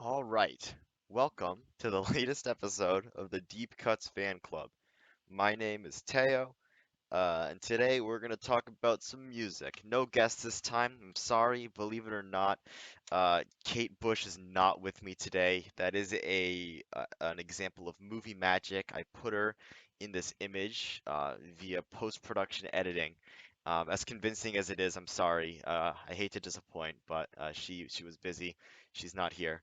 All right. Welcome to the latest episode of the Deep Cuts Fan Club. My name is Teo, and today we're going to talk about some music. No guest this time. I'm sorry, believe it or not. Kate Bush is not with me today. That is an example of movie magic. I put her in this image via post-production editing. As convincing as it is, I'm sorry. I hate to disappoint, but she was busy. She's not here.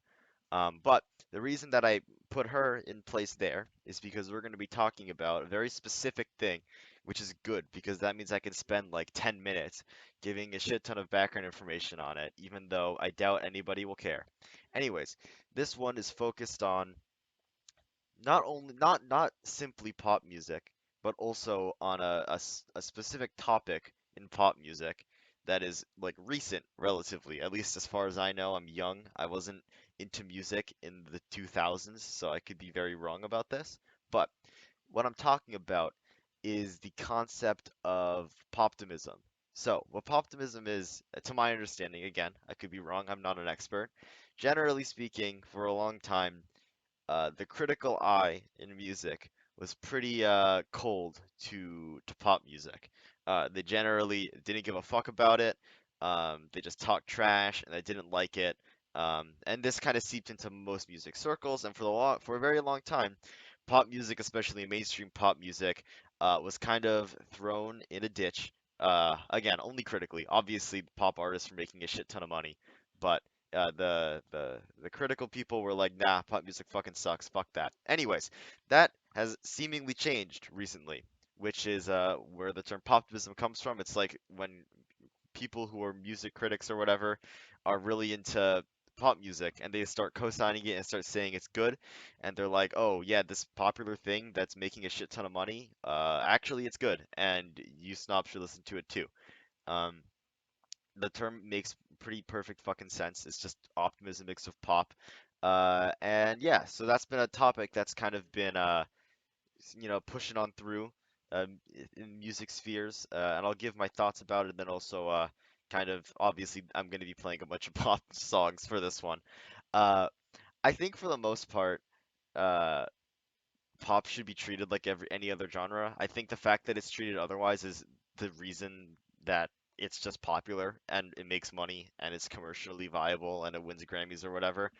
But the reason that I put her in place there is because we're going to be talking about a very specific thing, which is good because that means I can spend like 10 minutes giving a shit ton of background information on it, even though I doubt anybody will care. Anyways, this one is focused on not simply pop music, but also on a specific topic in pop music that is like recent relatively, at least as far as I know. I'm young. I wasn't into music in the 2000s, so I could be very wrong about this. But what I'm talking about is the concept of poptimism. So, what poptimism is, to my understanding, again, I could be wrong, I'm not an expert. Generally speaking, for a long time, the critical eye in music was pretty cold to pop music. They generally didn't give a fuck about it. They just talked trash and they didn't like it. And this kind of seeped into most music circles. And for a very long time, pop music, especially mainstream pop music, was kind of thrown in a ditch. Again, only critically. Obviously, pop artists were making a shit ton of money, but the critical people were like, nah, pop music fucking sucks. Fuck that. Anyways, that has seemingly changed recently, which is where the term poptimism comes from. It's like when people who are music critics or whatever are really into pop music and they start co-signing it and start saying it's good, and they're like, oh yeah, this popular thing that's making a shit ton of money, actually it's good, and you snobs should listen to it too. Um, the term makes pretty perfect fucking sense. It's just optimism mixed with pop. And yeah, so that's been a topic that's kind of been pushing on through in music spheres, and I'll give my thoughts about it. And then also, kind of obviously, I'm going to be playing a bunch of pop songs for this one. Uh, I think for the most part, uh, pop should be treated like every any other genre. I think the fact that it's treated otherwise is the reason that it's just popular and it makes money and it's commercially viable and it wins Grammys or whatever.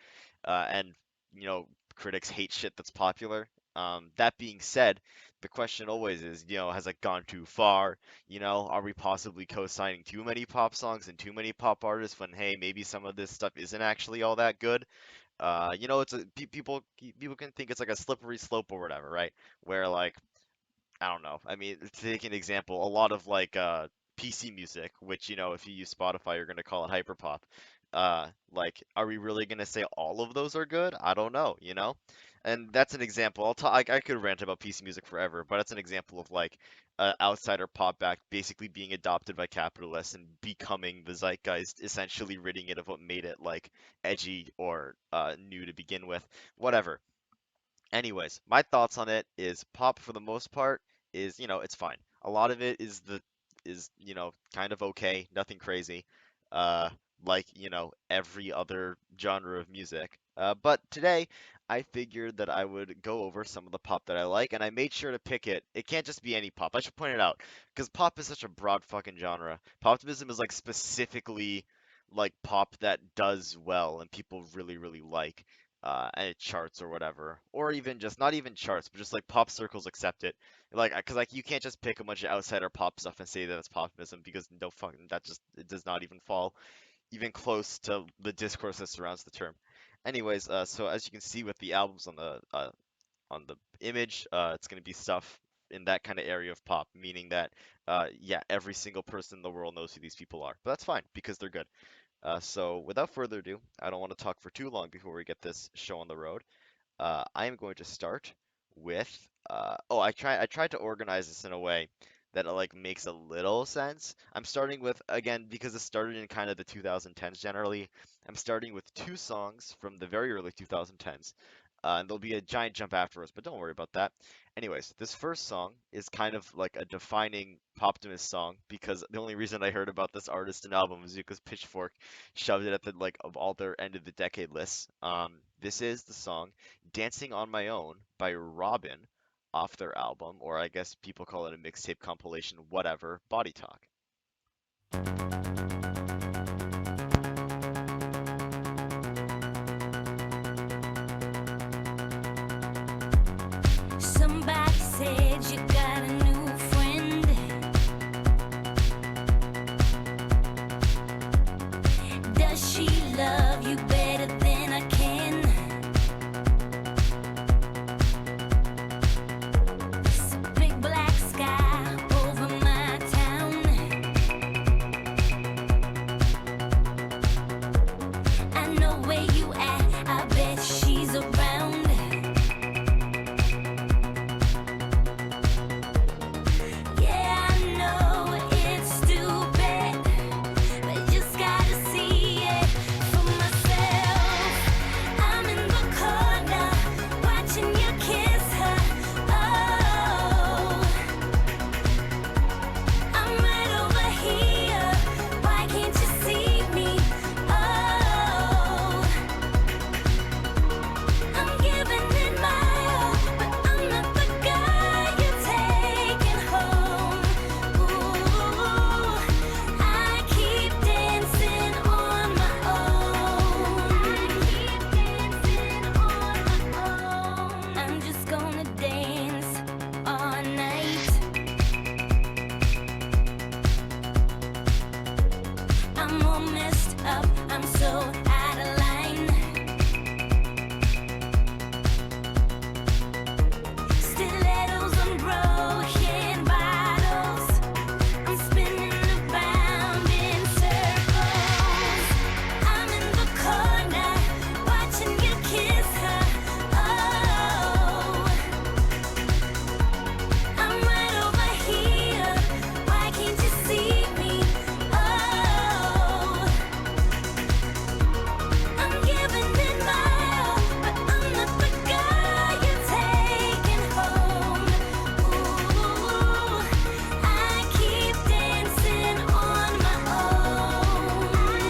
And you know, critics hate shit that's popular. That being said, the question always is, has it gone too far? Are we possibly co-signing too many pop songs and too many pop artists when, hey, maybe some of this stuff isn't actually all that good? It's people can think it's like a slippery slope or whatever, right? Where like I don't know. I mean, to take an example, a lot of like PC music, which if you use Spotify, you're gonna call it hyperpop. Like, are we really gonna say all of those are good? I don't know. And that's an example. I could rant about PC music forever, but that's an example of like outsider pop back basically being adopted by capitalists and becoming the zeitgeist, essentially ridding it of what made it like edgy or new to begin with. Whatever. Anyways, my thoughts on it is pop for the most part is, it's fine. A lot of it is kind of okay, nothing crazy. Uh like, every other genre of music. But today I figured that I would go over some of the pop that I like, and I made sure to pick it. It can't just be any pop. I should point it out because pop is such a broad fucking genre. Poptimism is like specifically like pop that does well and people really, really like and it charts or whatever, or even just not even charts, but just like pop circles accept it. Like, cause like you can't just pick a bunch of outsider pop stuff and say that it's populism because no fucking that just it does not even fall even close to the discourse that surrounds the term. Anyways, so as you can see with the albums on the image, it's gonna be stuff in that kind of area of pop, meaning that yeah, every single person in the world knows who these people are, but that's fine because they're good. So without further ado, I don't want to talk for too long before we get this show on the road. I am going to start with I tried to organize this in a way that like makes a little sense. I'm starting with again because it started in kind of the 2010s generally. I'm starting with two songs from the very early 2010s. And there'll be a giant jump afterwards, but don't worry about that. Anyways, this first song is kind of like a defining Poptimist song because the only reason I heard about this artist and album was because Pitchfork shoved it at the like of all their end of the decade lists. This is the song Dancing on My Own by Robin off their album, or I guess people call it a mixtape compilation, whatever, Body Talk. Somebody said you got a new friend. Does she love you better than I can? It's a big black sky over my town. I know where you at, I bet she's around. Yeah, I know it's stupid, but just gotta see it for myself. I'm in the corner, watching you kiss her. Oh, I'm right over here. Why can't you see me? Oh, I'm giving it my all, but I'm not the guy you're taking home. Ooh, I keep dancing on my own. I'm just gonna dance all night. I'm all messed up, I'm so out of line. Stilettos and broken bottles. I'm spinning around in circles. I'm in the corner, watching you kiss her. Oh, I'm right over here. Why can't you see me? Oh, I'm giving it my all, but I'm not the guy you're taking home. Ooh, I keep dancing on my own.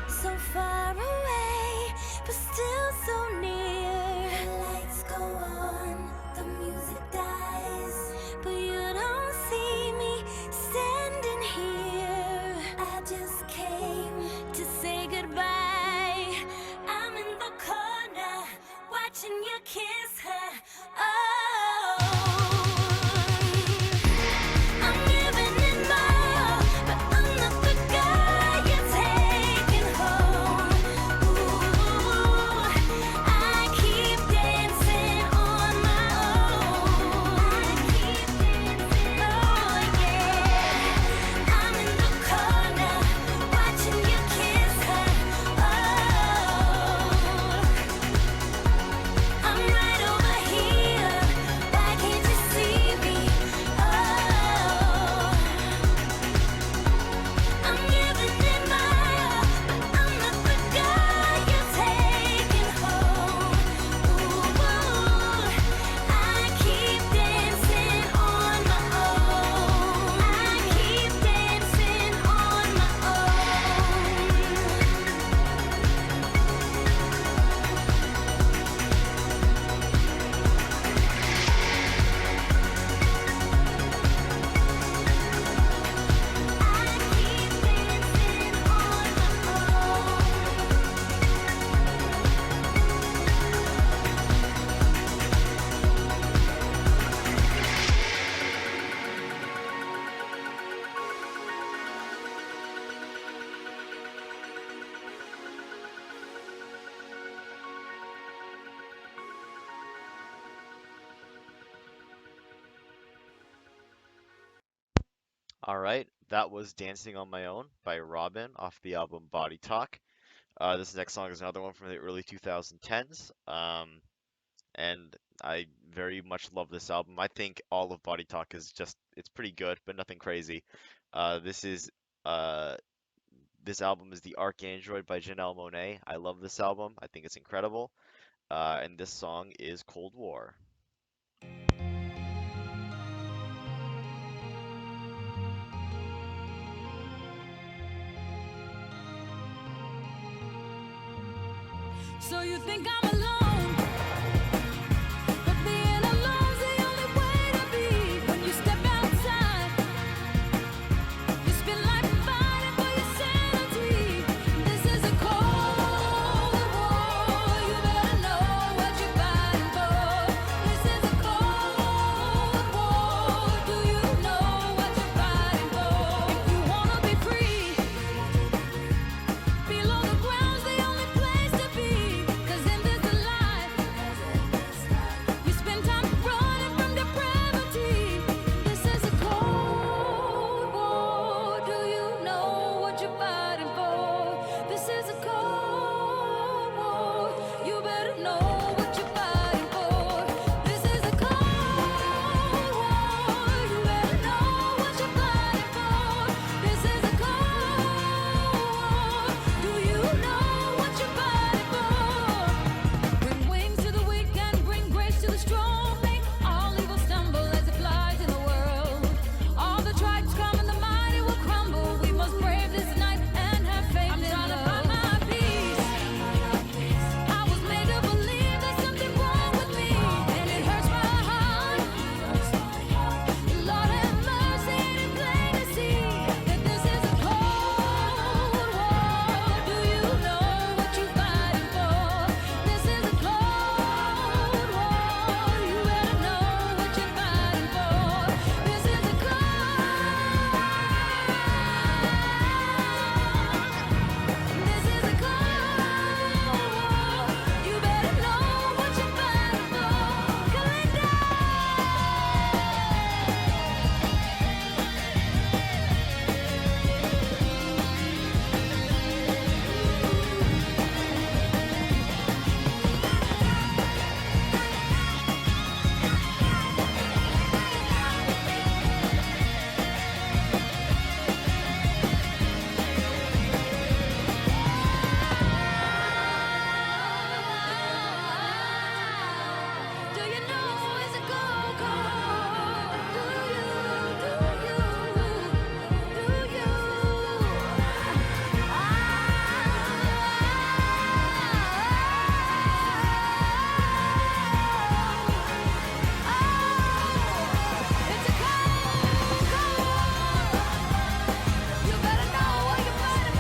So far away, but still so near. The lights go on, the music dies, but you don't see me standing here. I just came to say goodbye. I'm in the corner, watching you kiss her. Oh, I'm giving it my all, but I'm not the guy you're taking home. Ooh, I keep dancing on my own. Oh yeah, I'm in the corner, watching you kiss her. Oh, I'm right over here. Why can't you see me? Oh, I'm giving it my all, but I'm not the guy you're taking home. Ooh, I keep dancing on my own. I keep dancing on my All right, that was Dancing on My Own by Robin off the album Body Talk. This next song is another one from the early 2010s. And I very much love this album. I think all of Body Talk is just, it's pretty good, but nothing crazy. This is uh, This album is The Archandroid by Janelle Monáe. I love this album. I think it's incredible. And this song is Cold War. So you think I'm alone, but being alone's the only way to be. When you step outside, you spend life fighting for your sanity. This is a cold war. You better know what you're fighting for. This is a cold war. Do you know what you're fighting for? If you wanna be free, below the ground's the only place to be. 'Cause in this life, you spend time running from depravity. This is a cold war. Do you know what you're fighting for? This is a cold war. You better know what you're fighting for. This is a cold war. You better know what you're fighting for. This is a cold war. Do you know what you're fighting for? Bring wings to the weak and bring grace to the strong. Make all evil stumble as it flies in the world. All the tribes come and the mighty will crumble. We must brave this night and have faith in love. I'm trying to find my peace. I was made to believe there's something wrong with me, and it hurts my heart. Lord have mercy, it is plain to see that this is a cold war. Do you know what you're fighting for? This is a cold war. You better know what you're fighting for. This is a cold war. This is a cold war. You better know what you're fighting for. Kalinda. Do you know it's a cold war? Do you? It's a cold war. You better know what you're fighting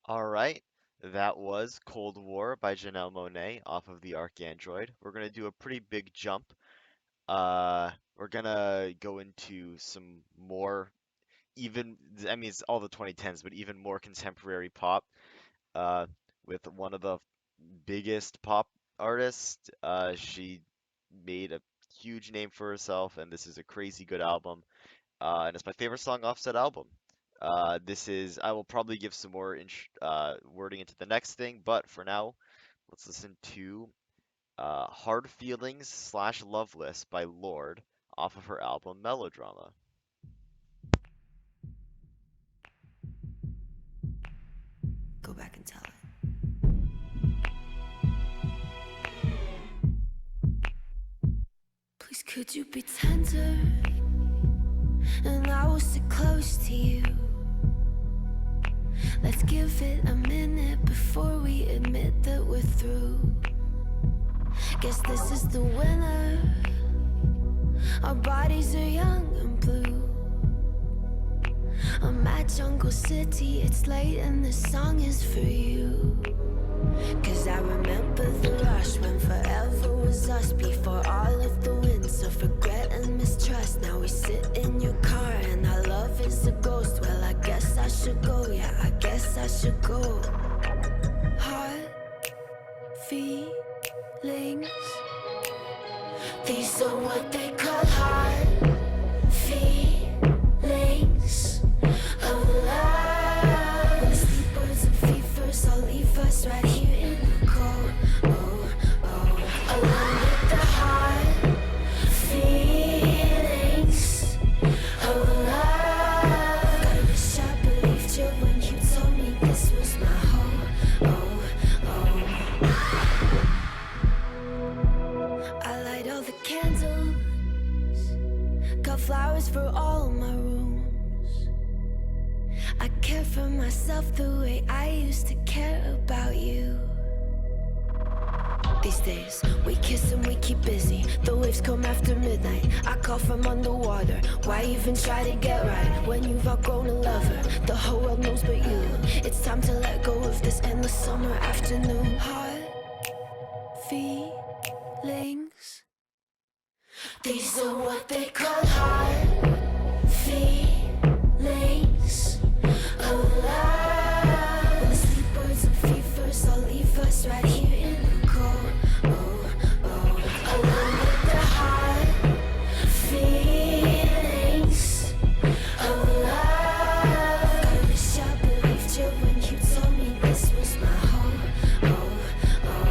All right, that was Cold War by Janelle Monáe off of The Archandroid. We're gonna do a pretty big jump. We're gonna go into some more even, I mean, it's all the 2010s, but even more contemporary pop, uh, with one of the biggest pop artists. She made a huge name for herself, and this is a crazy good album. And it's my favorite song off said album. I will probably give some more wording into the next thing, but for now, let's listen to Hard Feelings slash Loveless by Lorde off of her album Melodrama. Go back and tell it. Please, could you be tender? And I will sit close to you. Let's give it a minute before we admit that we're through. Guess this is the winner. Our bodies are young and blue. I'm at Jungle City, it's late and this song is for you. 'Cause I remember the rush when forever was us. Before all of the winds of regret and mistrust. Now we sit in your car and our love is a ghost. should go, yeah, I guess I should go. Heart, feelings, these are what they call heart, feelings of love. When the sleepers and fevers all leave us right here in the cold. Oh, oh, along with the heart, feelings of love. God, I wish I believed you when you told me this was my home. Oh, oh. I light all the candles, got flowers for all my rooms. I care for myself the way I used to care about you. These days, we kiss and we keep busy. The waves come after midnight. I call from underwater. Why even try to get right when you've outgrown a lover? The whole world knows but you. It's time to let go of this endless summer afternoon. Heart, feelings, these are what they call heart, feelings of love. When the sleepers and fevers all leave us right here in the cold. Oh, oh, along with the heart, feelings of love. God, I wish I believed you when you told me this was my home. Oh, oh.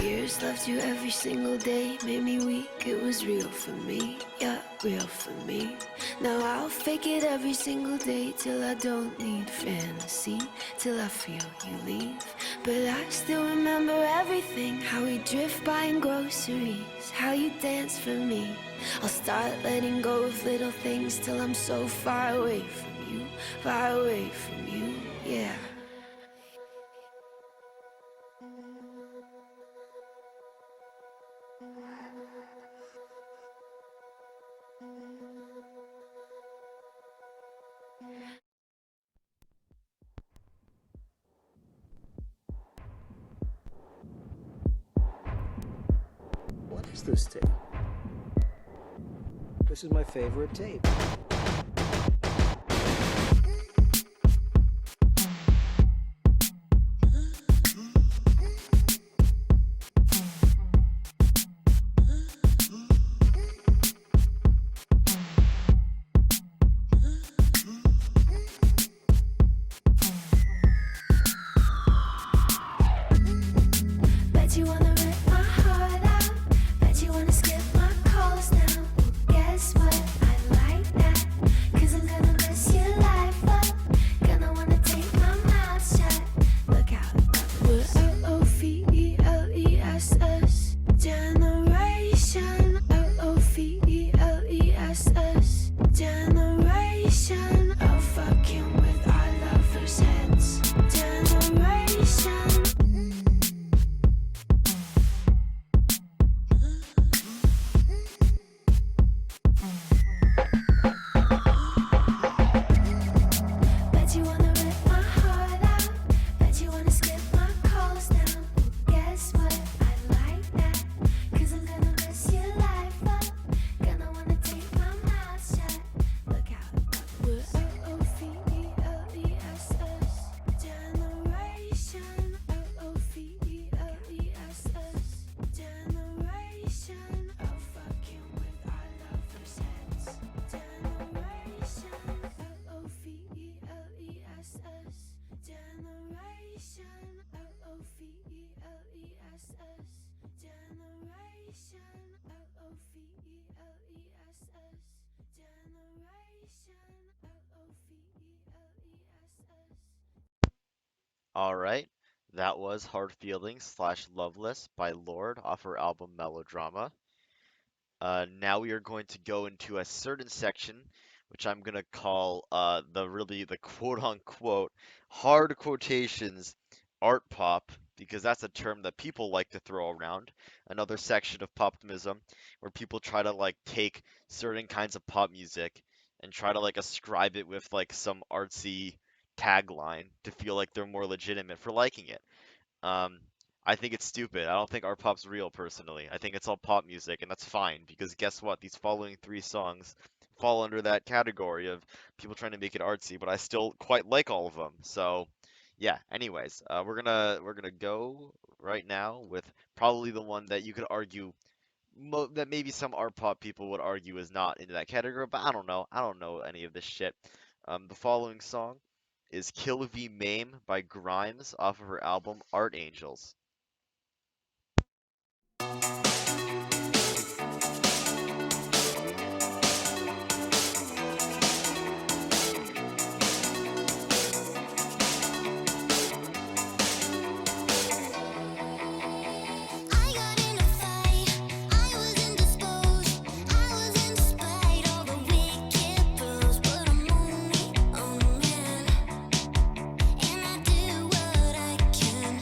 Years loved you every single day, made me weak, it was real for me, yeah, real for me. Now I'll fake it every single day till I don't need fantasy, till I feel you leave. But I still remember everything, how we drift buying groceries, how you dance for me. I'll start letting go of little things till I'm so far away from you, yeah. What is this tape? This is my favorite tape. Bet you wanna rip my heart out. Bet you wanna skip my calls now. Well, guess what? I like that. All right. That was Hard Feelings slash Loveless by Lorde off her album Melodrama. Now we are going to go into a certain section, which I'm gonna call the quote unquote hard quotations art pop, because that's a term that people like to throw around. Another section of Poptimism where people try to like take certain kinds of pop music and try to like ascribe it with like some artsy tagline to feel like they're more legitimate for liking it. Um, I think it's stupid. I don't think art pop's real personally. I think it's all pop music, and that's fine because guess what? These following three songs fall under that category of people trying to make it artsy, but I still quite like all of them. So, yeah. Anyways, we're gonna go right now with probably the one that you could argue that maybe some art pop people would argue is not into that category, but I don't know. I don't know any of this shit. The following song is Kill V Mame by Grimes off of her album Art Angels. I got in a fight, I was indisposed, I was in despite all the wicked rules, but I'm only a man, and I do what I can.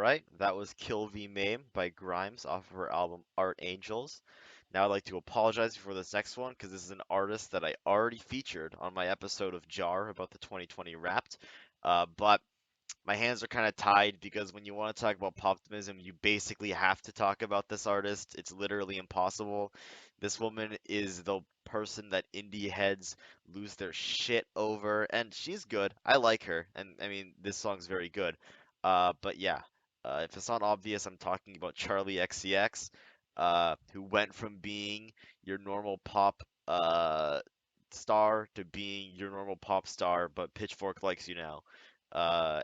right, that was Kill V Mame by Grimes off of her album Art Angels. Now I'd like to apologize for this next one because this is an artist that I already featured on my episode of Jar about the 2020 Wrapped. But my hands are kind of tied because when you want to talk about Poptimism, you basically have to talk about this artist. It's literally impossible. This woman is the person that indie heads lose their shit over, and she's good. I like her, and I mean, this song's very good. But yeah, if it's not obvious, I'm talking about Charlie XCX, who went from being your normal pop star to being your normal pop star, but Pitchfork likes you now.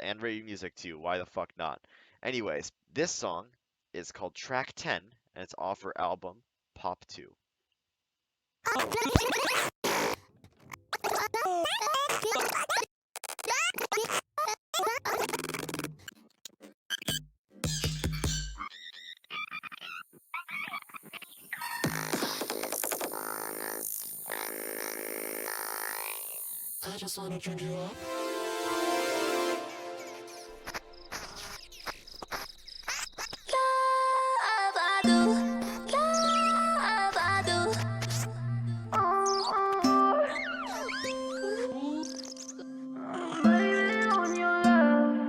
And radio music too. Why the fuck not? Anyways, this song is called Track 10, and it's off her album Pop 2. I just wanna drink you up. Love, I do. Love, I do. Waiting on your love.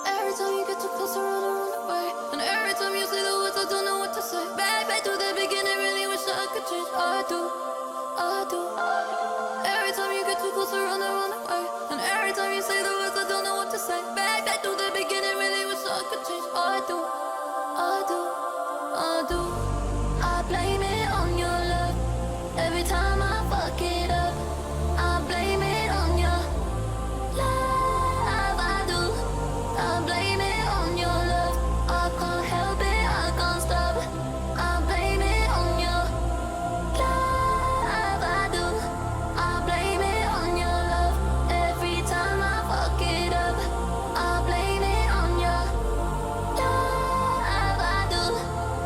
Every time you get too close, I run away. And every time you say the words, I don't know what to say. Back to the beginning, really wish I could change. I do, I do. Every time you get too close, I run away. And every time you say the words, I don't know what to say. Back to the beginning, really wish I could change. I do, I do, I do. I blame it on your love. Every time I fuck it up, I blame it on your love. I do. I blame it on your love. I can't help it, I can't stop. I blame it on your love. I do. I blame it on your love. Every time I fuck it up, I blame it on your love. I do.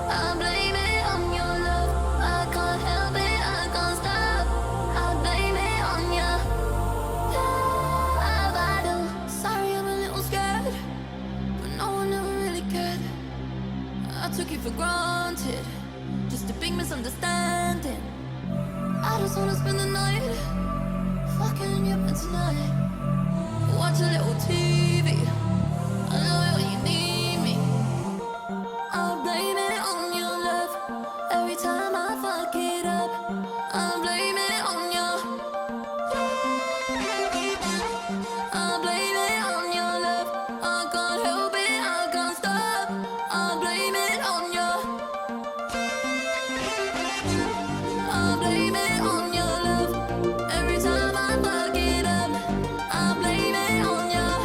I blame it on your love. I can't help it, I can't stop. I blame it on your love. I do. Sorry, I'm a little scared, but no one ever really cared. I took you for granted, just a big misunderstanding. I just wanna spend the night fucking in your bed tonight. Watch a little TV. I know it when you need me. I blame it on your love. Every time I fuck it up, I blame it on your I blame it on your love. I can't help it, I can't stop. I blame it on your I blame it on your love. Every time I fuck it up, I blame it on your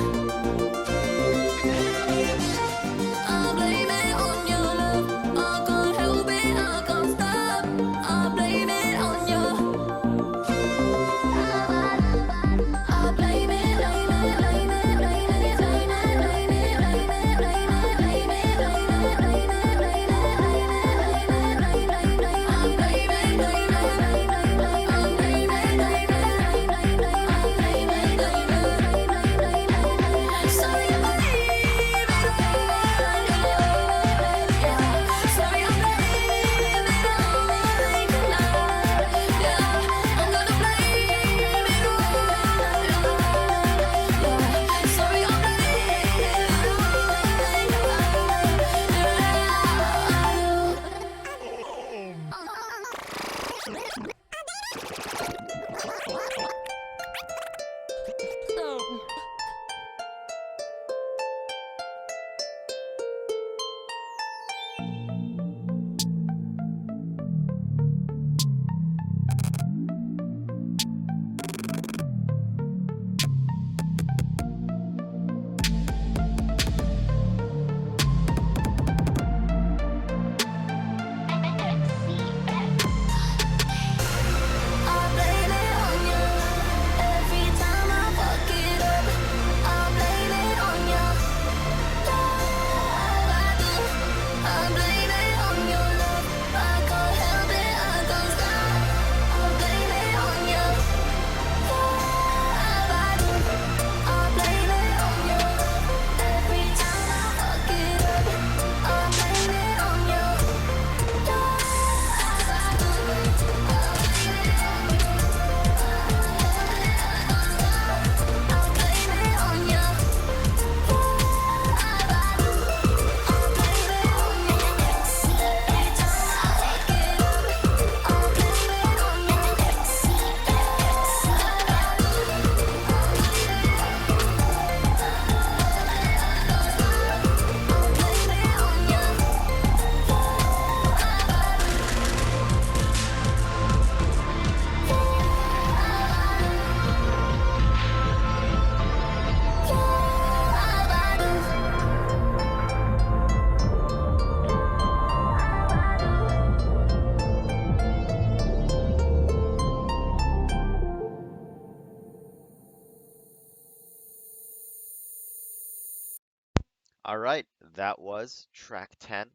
All right, that was track 10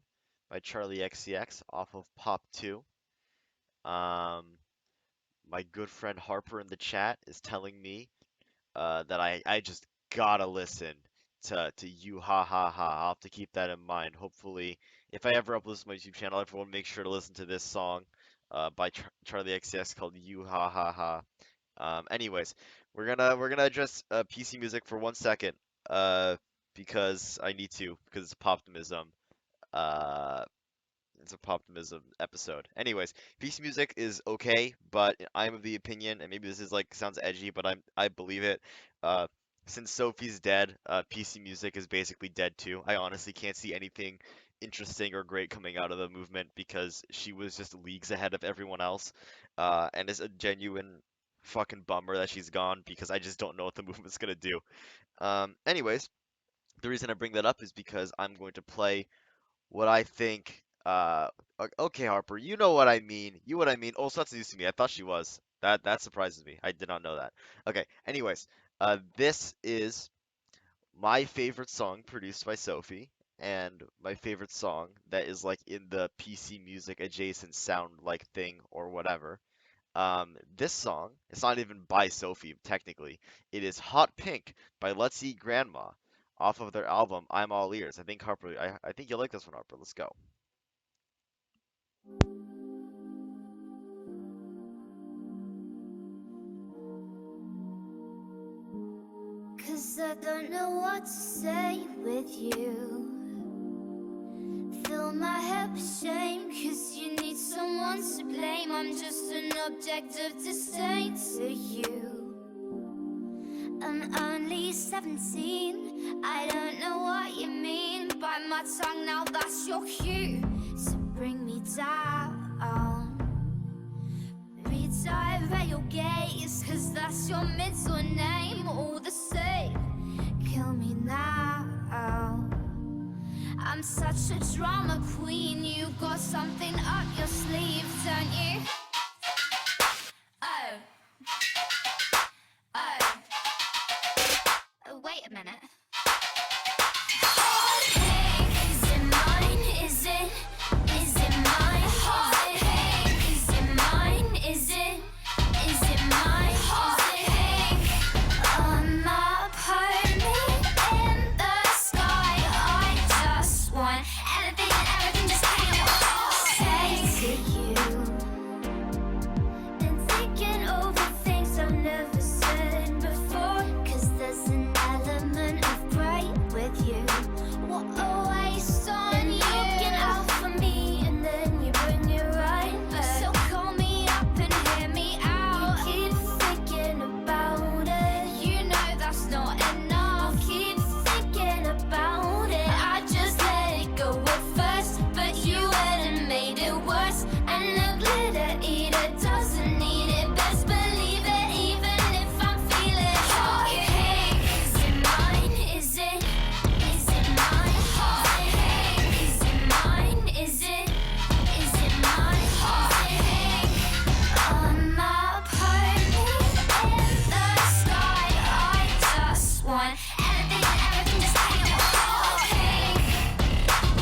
by Charlie XCX off of Pop 2. Um, my good friend Harper in the chat is telling me that I just gotta listen to you ha ha ha. I'll have to keep that in mind. Hopefully, if I ever upload to my YouTube channel, everyone make sure to listen to this song by Charlie XCX called You Ha Ha Ha. Anyways, we're gonna address PC music for 1 second, uh, because I need to, because it's Poptimism. Uh, it's a Poptimism episode. Anyways, PC music is okay, but I'm of the opinion, and maybe this is like sounds edgy, but I believe it. Uh, since Sophie's dead, PC music is basically dead too. I honestly can't see anything interesting or great coming out of the movement because she was just leagues ahead of everyone else. And it's a genuine fucking bummer that she's gone because I just don't know what the movement's gonna do. Anyways, the reason I bring that up is because I'm going to play what I think. Okay, Harper, you know what I mean. You what I mean. Also, that's news to me. I thought she was. That surprises me. I did not know that. Okay. Anyways, this is my favorite song produced by Sophie, and my favorite song that is like in the PC music adjacent sound like thing or whatever. This song, it's not even by Sophie, technically. It is Hot Pink by Let's Eat Grandma off of their album I'm All Ears. I think Harper, I think you'll like this one, Harper. Let's go. Cause I don't know what to say with you. Fill my head with shame, cause you need someone to blame. I'm just an object of disdain to you. I'm only 17, I don't know what you mean. Bite my tongue now, that's your cue to bring me down. Redive at your gaze, cause that's your middle name. All the same, kill me now. I'm such a drama queen. You got something up your sleeve, don't you? Oh, oh, oh, wait a minute. Hey, is it mine? Is it? Is it mine? Hey, is it mine? Is it? Is it mine? Hey, on my apartment in the sky. I just want anything and everything just came. Say to you. Been thinking over things I've never said before. Cause there's an element of bright with you. What a waste on you. Looking out for me and then you bring it right back. So call me up and hear me out. You keep thinking about it. You know that's not enough. You keep thinking about it. I just let it go at first, but you went and made it worse. And the glitter eater doesn't need it. Best believe it, even if I'm feeling hot. Hey, is it mine? Is it? Is it mine? Hey, is it mine? Is it? Is it mine? Hey, on my apartment in the sky. I just want anything and everything just came. Hey,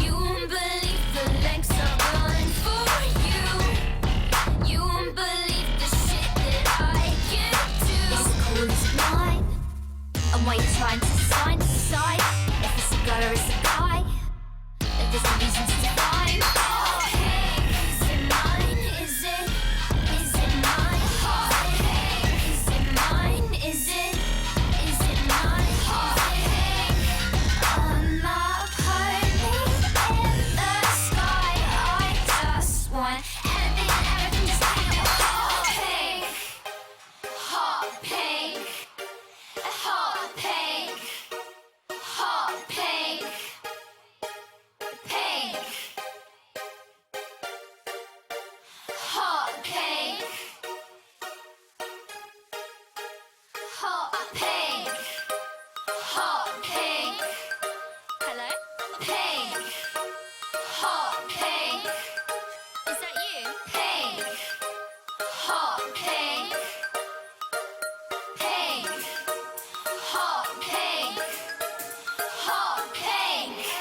you won't believe the lengths I've gone for you. You won't believe the shit that I can do. Is it cool? Is it mine? And what you're trying to decide if it's a girl or it's a guy. If there's no reason to define. Hey, is it mine? Is it? Is it mine? Hey, is it mine? Is it? Is it mine? Hey, on my apartment in the sky. I just want anything and everything just pink. Hot pink. Hot pink. Hot pink. Pink. Hot pink. Hot pink. Hot pink. Hello? Pink. Hot pink. Is that you? Pink. Hot pink. Pink. Hot pink. Hot pink.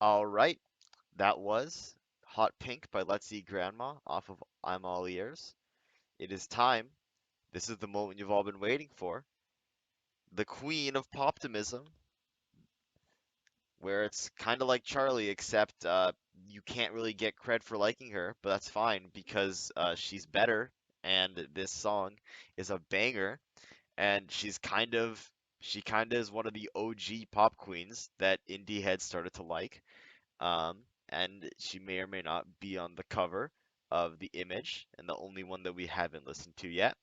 All right, that was Hot Pink by Let's See Grandma off of I'm All Ears. It is time. This is the moment you've all been waiting for. The queen of poptimism, where it's kind of like Charlie, except you can't really get cred for liking her, but that's fine because she's better, and this song is a banger, and she kind of is one of the OG pop queens that indie heads started to like. And she may or may not be on the cover of the image, and the only one that we haven't listened to yet.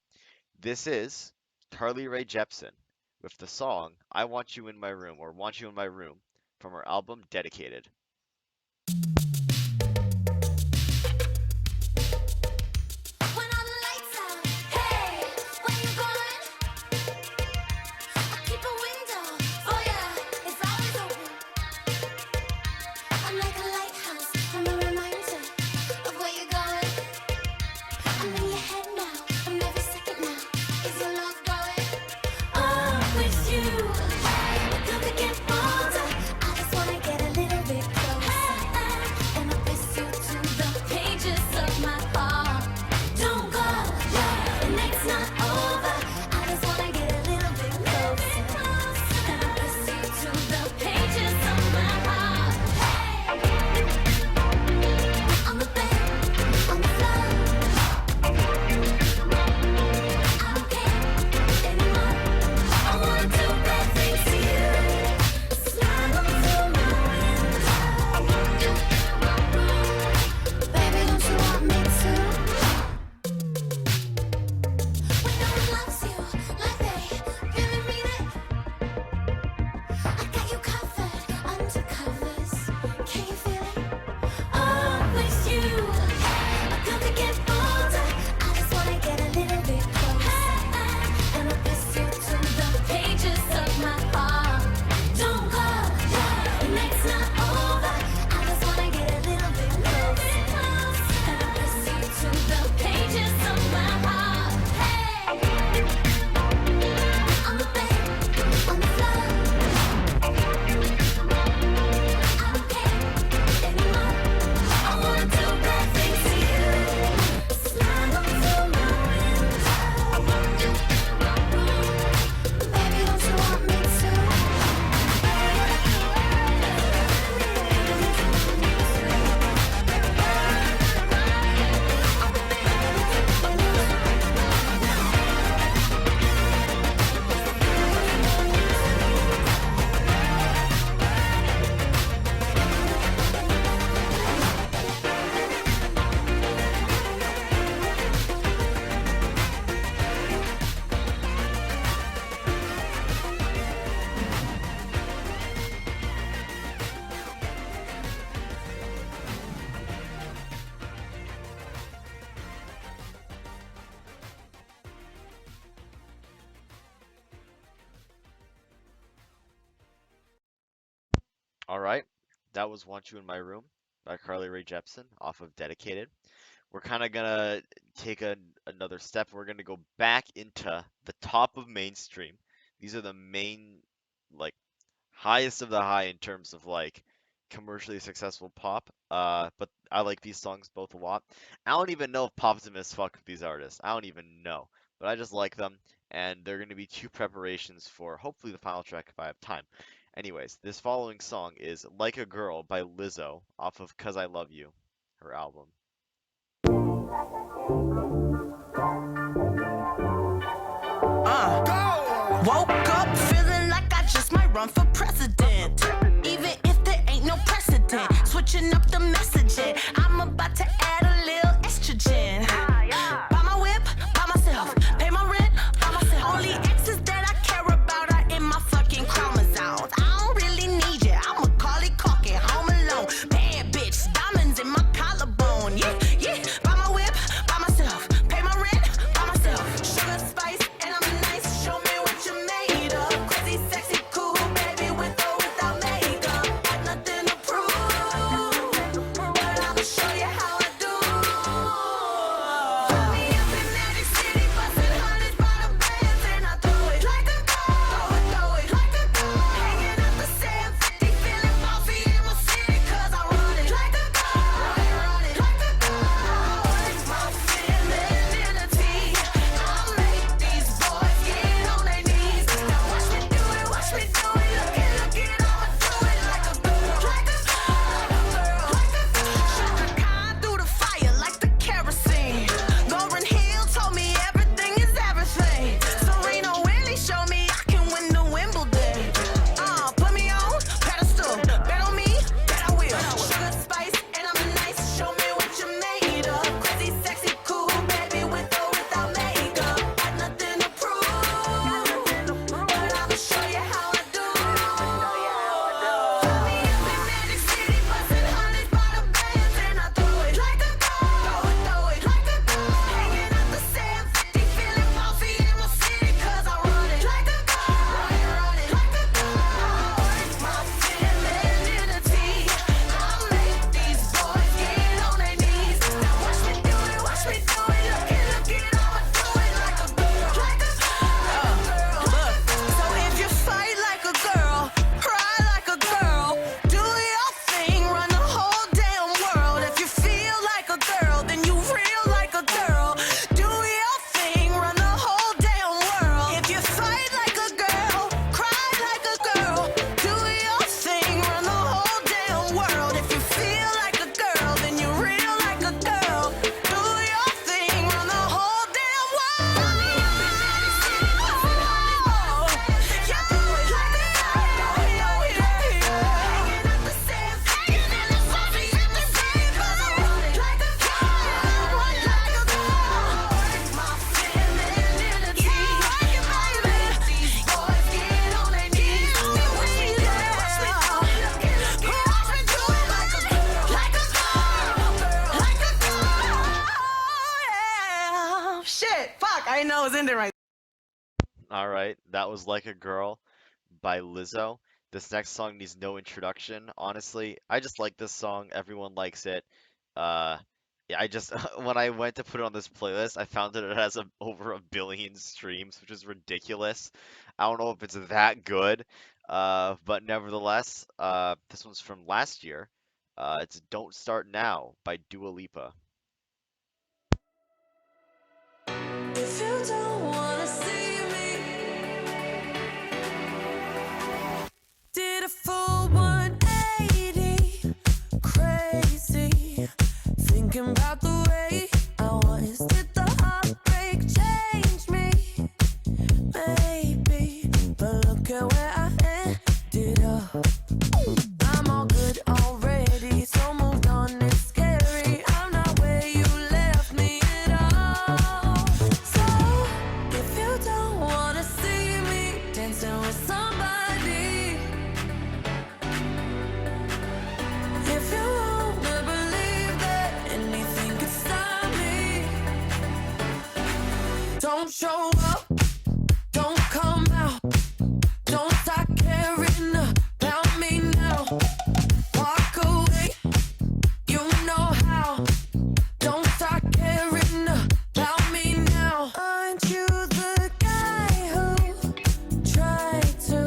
This is Carly Rae Jepsen with the song I Want You in My Room or Want You in My Room from her album Dedicated. When all the lights out, hey, where you going? I keep a window for ya, it's always open. I'm like a lighthouse, I'm a reminder of where you're going. I'm in your head now, I'm every second now. Is your love going? Oh, with you, look again older. I just wanna get a little bit closer, and I'll kiss you to the pages of my heart. Don't go, the night's not over. I just wanna get a little bit closer, and I'll kiss you to the pages of my heart. On the bed, on the floor, I don't care anymore. I wanna do bad things to you. Slide onto my window. Baby, don't you want me to? When no one loves you like they really mean it, I got you covered under covers. Can you feel it? Oh, with you, I come to get older. I just wanna get a little bit closer, and I'll kiss you to the pages of my heart. Don't go, the night's not over. I just wanna get a little bit closer, and I'll kiss you to the pages of my heart. Hey, on the bed, on the floor, I don't care anymore. I wanna do bad things to you. Slide onto my window. Baby, don't you want me All right, that was Want You in My Room by Carly Rae Jepsen off of Dedicated. We're kind of gonna take another step. We're gonna go back into the top of mainstream. These are the main, like, highest of the high in terms of like commercially successful pop. But I like these songs both a lot. I don't even know if Poptimists fuck with these artists. I don't even know, but I just like them, and they're gonna be two preparations for hopefully the final track if I have time. Anyways, this following song is Like a Girl by Lizzo off of 'Cause I Love You, her album. Woke up feeling like I just might run for president. Even if there ain't no precedent. Switching up the messaging. I'm about to add a little estrogen. Buy my whip, by myself. Pay my rent, by myself. Only exes that I care about are in my fucking chromosomes. I don't really need you. I'm Macaulay Culkin, home alone. Bad bitch, diamonds in my collarbone. Yeah, yeah. Buy my whip, by myself. Pay my rent, by myself. Sugar, spice, and I'm nice. Show me what you made of. Crazy, sexy, cool, baby, with or without makeup. Got nothing to prove. know it's ending right. All right, that was Like a Girl by Lizzo. This next song needs no introduction. Honestly, I just like this song. Everyone likes it. Uh, yeah, I just when I went to put it on this playlist, I found that it has over 1 billion streams, which is ridiculous. I don't know if it's that good, but nevertheless, this one's from last year. It's "Don't Start Now" by Dua Lipa. If you don't wanna see me, did a full 180, crazy, thinking about the way I was. Did the heartbreak change me? Maybe, but look at where I ended up. I'm all good already, so moved on. It's scary. I'm not where you left me at all. So if you don't wanna see me dancing with somebody, if you wanna believe that anything could stop me, don't show up, don't come out, don't start caring about me now. Walk away, you know how. Don't start caring about me now. Aren't you the guy who tried to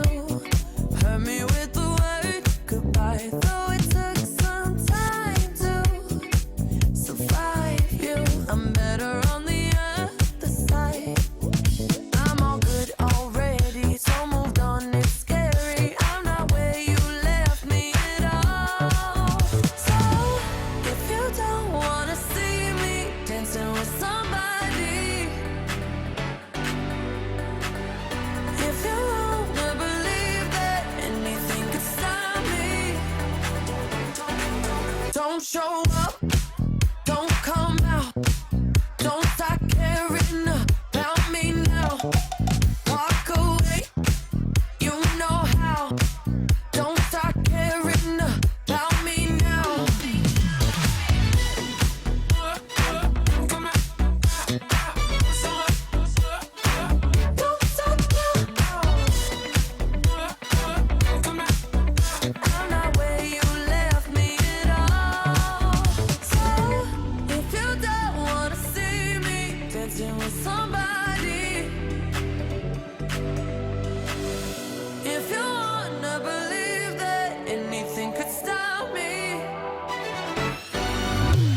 hurt me with the word goodbye? Though it took some time to survive you, I'm better on the other side. I'm all good already, so moved on. It's scary. I'm not where you left me at all. So if you don't wanna see me dancing with somebody, if you wanna believe that anything could stop me, don't show up, don't come out, don't start caring about me now. Walk away, you know how. Don't start caring about me now. Don't start now. I'm not where you left me at all. So if you don't wanna see me dancing with somebody, if you wanna believe that anything could stop me,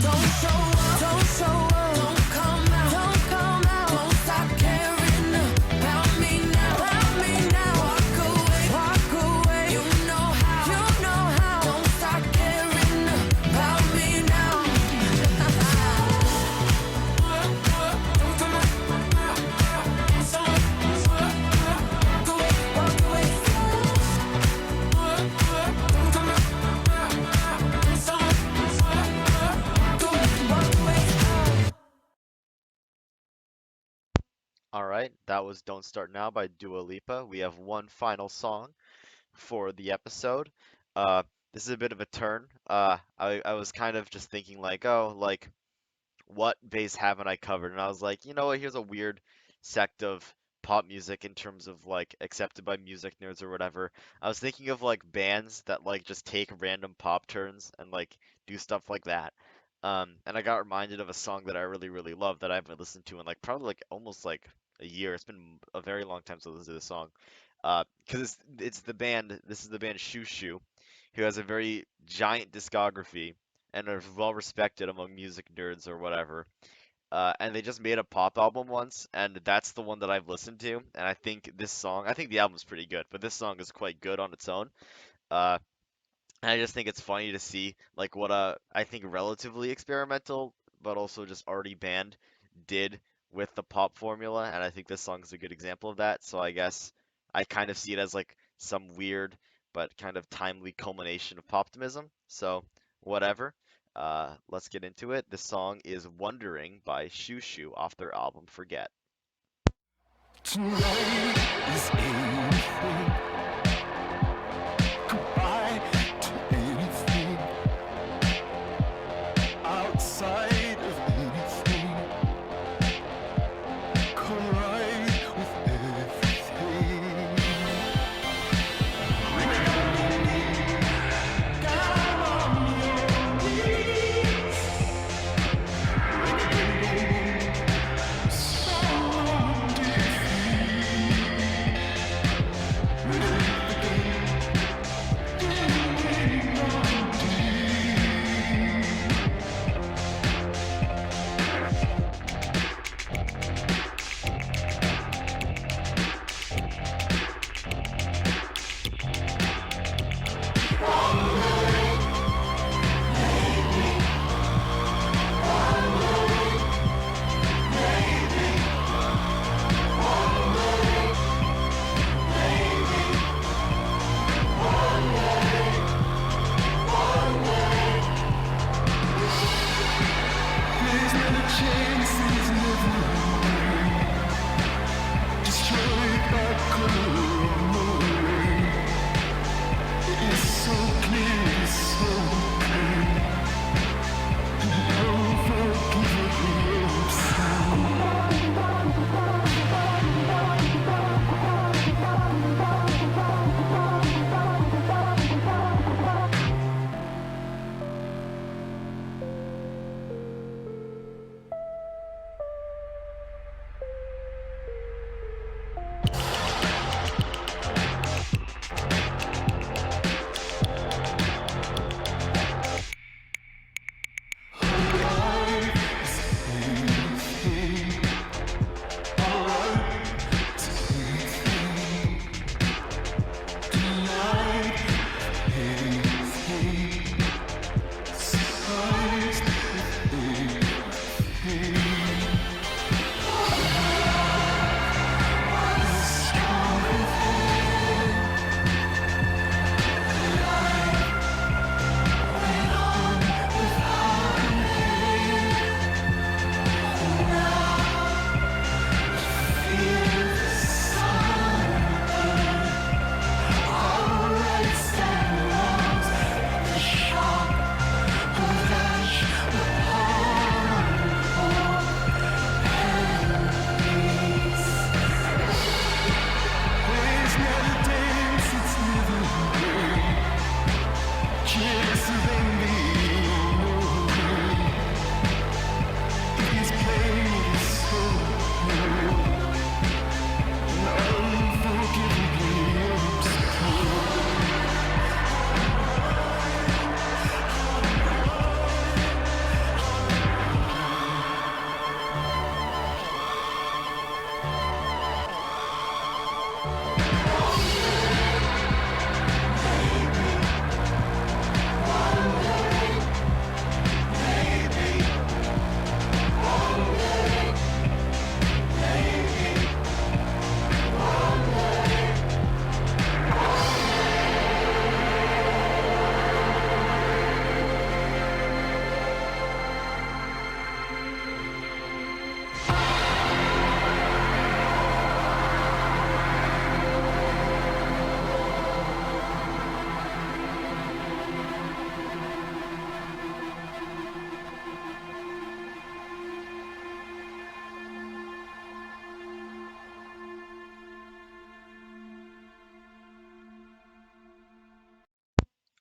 don't show up, don't show up, don't come out, don't come out, don't stop caring about me now, walk away, you know how, don't stop caring about me now. Walk away. All right, that was "Don't Start Now" by Dua Lipa. We have one final song for the episode. Uh, this is a bit of a turn. I was kind of just thinking like, oh, like what bass haven't I covered? And I was like, you know what? Here's a weird sect of pop music in terms of like accepted by music nerds or whatever. I was thinking of like bands that like just take random pop turns and like do stuff like that. And I got reminded of a song that I really, really love that I haven't listened to in like probably like almost like a year. It's been a very long time since I listened to this song. Because it's the band. This is the band Shoo Shoo, who has a very giant discography and are well respected among music nerds or whatever. And they just made a pop album once, and that's the one that I've listened to. And I think this song, I think the album's pretty good, but this song is quite good on its own. Uh, and I just think it's funny to see like what a I think relatively experimental, but also just already band did with the pop formula, and I think this song is a good example of that. So I guess I kind of see it as like some weird but kind of timely culmination of Poptimism. So whatever. Let's get into it. This song is "Wondering" by Shoo Shoo off their album Forget. Tonight is anything. Goodbye to anything. Outside of anything. Collide.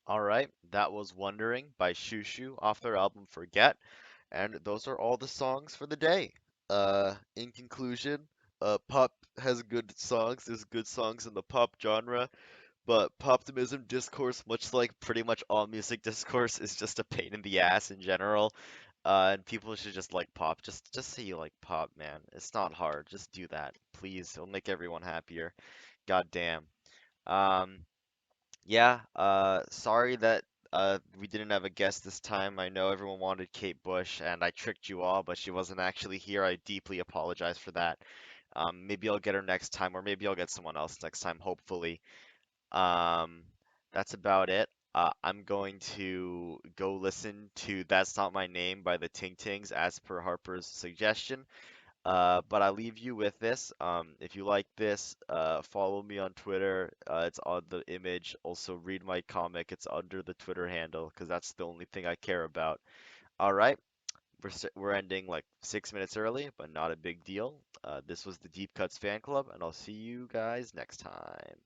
All right, that was Wondering by Shushu off their album Forget, and those are all the songs for the day. In conclusion, pop has good songs. There's good songs in the pop genre, but Poptimism discourse, much like pretty much all music discourse, is just a pain in the ass in general. And people should just like pop. Just say you like pop, man. It's not hard. Just do that, please. It'll make everyone happier. God damn. Um, yeah, sorry that we didn't have a guest this time. I know everyone wanted Kate Bush, and I tricked you all, but she wasn't actually here. I deeply apologize for that. Maybe I'll get her next time, or maybe I'll get someone else next time, hopefully. Um, that's about it. I'm going to go listen to That's Not My Name by the Ting Tings as per Harper's suggestion. But I leave you with this. If you like this, follow me on Twitter. It's on the image. Also, read my comic. It's under the Twitter handle because that's the only thing I care about. All right, we're ending like 6 minutes early, but not a big deal. This was the Deep Cuts fan club, and I'll see you guys next time.